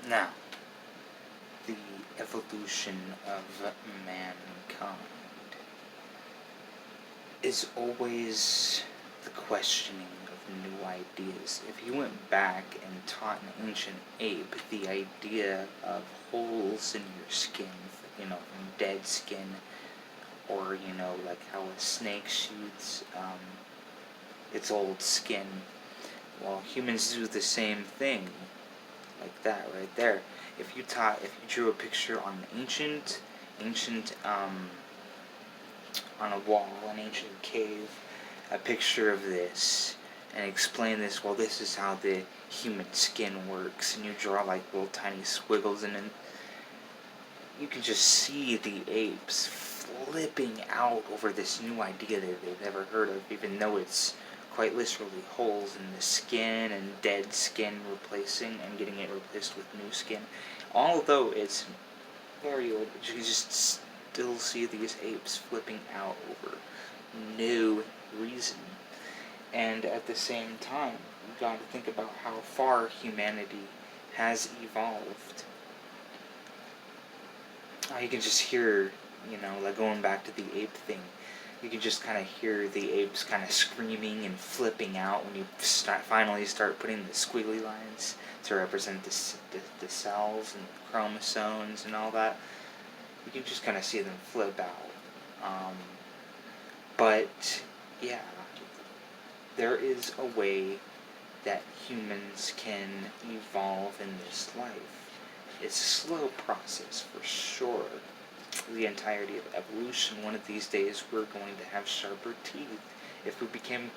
Now, the evolution of mankind is always the questioning of new ideas. If you went back and taught an ancient ape the idea of holes in your skin, from dead skin, or, like how a snake shoots its old skin, well, humans do the same thing, like that right there. If you drew a picture on an ancient on a wall, an ancient cave, a picture of this, and explain this, well, this is how the human skin works, and you draw like little tiny squiggles, and then you can just see the apes flipping out over this new idea that they've never heard of, even though it's quite literally holes in the skin and dead skin replacing and getting it replaced with new skin. Although it's very old, you just still see these apes flipping out over no reason. And at the same time, you got to think about how far humanity has evolved. You can just hear, like going back to the ape thing, you can just kind of hear the apes kind of screaming and flipping out when you finally start putting the squiggly lines to represent the cells and chromosomes and all that. You can just kind of see them flip out. But, yeah, there is a way that humans can evolve in this life. It's a slow process for sure. The entirety of evolution, one of these days we're going to have sharper teeth. If we become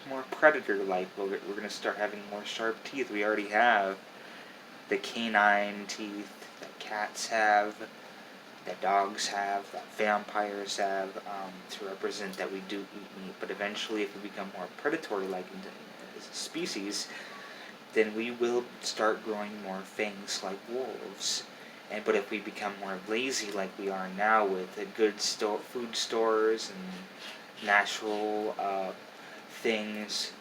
more predator-like, we're going to start having more sharp teeth. We already have the canine teeth that cats have, that dogs have, that vampires have, to represent that we do eat meat. But eventually, if we become more predatory-like as a species, then we will start growing more fangs like wolves. But if we become more lazy like we are now with the good food stores and natural things,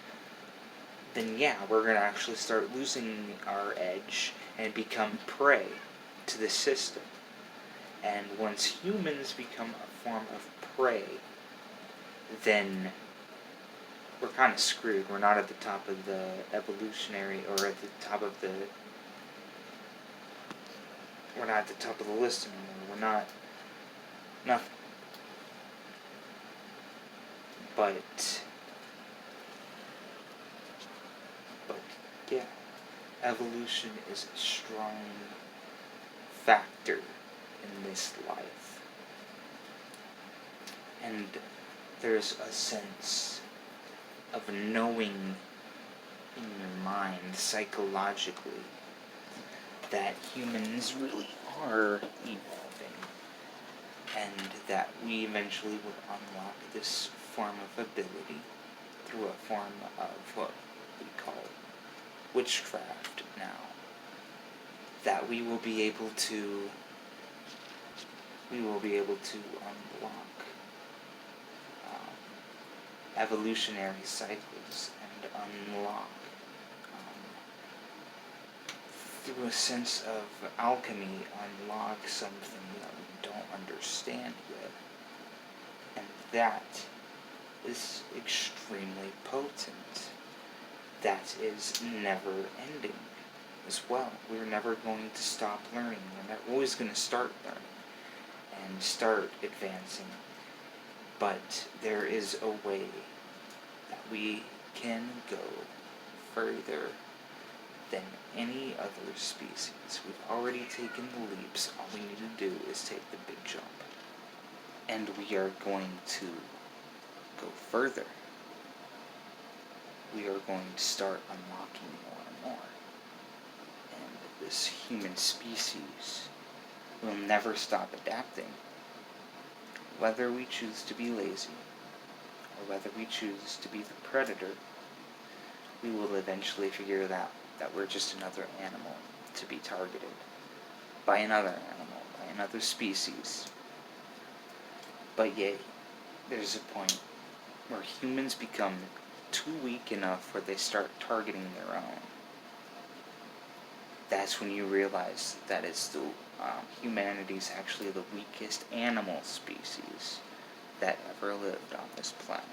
then yeah, we're going to actually start losing our edge and become prey to the system. And once humans become a form of prey, then we're kind of screwed. We're not at the top of the evolutionary, or at the top of the... We're not at the top of the list anymore. We're not... Nothing. But, yeah. Evolution is a strong factor in this life. And there's a sense of knowing in your mind, psychologically, that humans really are evolving, and that we eventually would unlock this form of ability through a form of what we call witchcraft now. That we will be able to unlock evolutionary cycles and unlock, through a sense of alchemy, unlock something that we don't understand yet. And that is extremely potent. That is never ending as well. We're never going to stop learning. We're always going to start learning and start advancing. But there is a way that we can go further than any other species. We've already taken the leaps. All we need to do is take the big jump. And we are going to go further. We are going to start unlocking more and more. And this human species will never stop adapting. Whether we choose to be lazy, or whether we choose to be the predator, we will eventually figure it out, that we're just another animal to be targeted by another animal, by another species. But yet, there's a point where humans become too weak enough where they start targeting their own. that's when you realize that humanity's actually the weakest animal species that ever lived on this planet.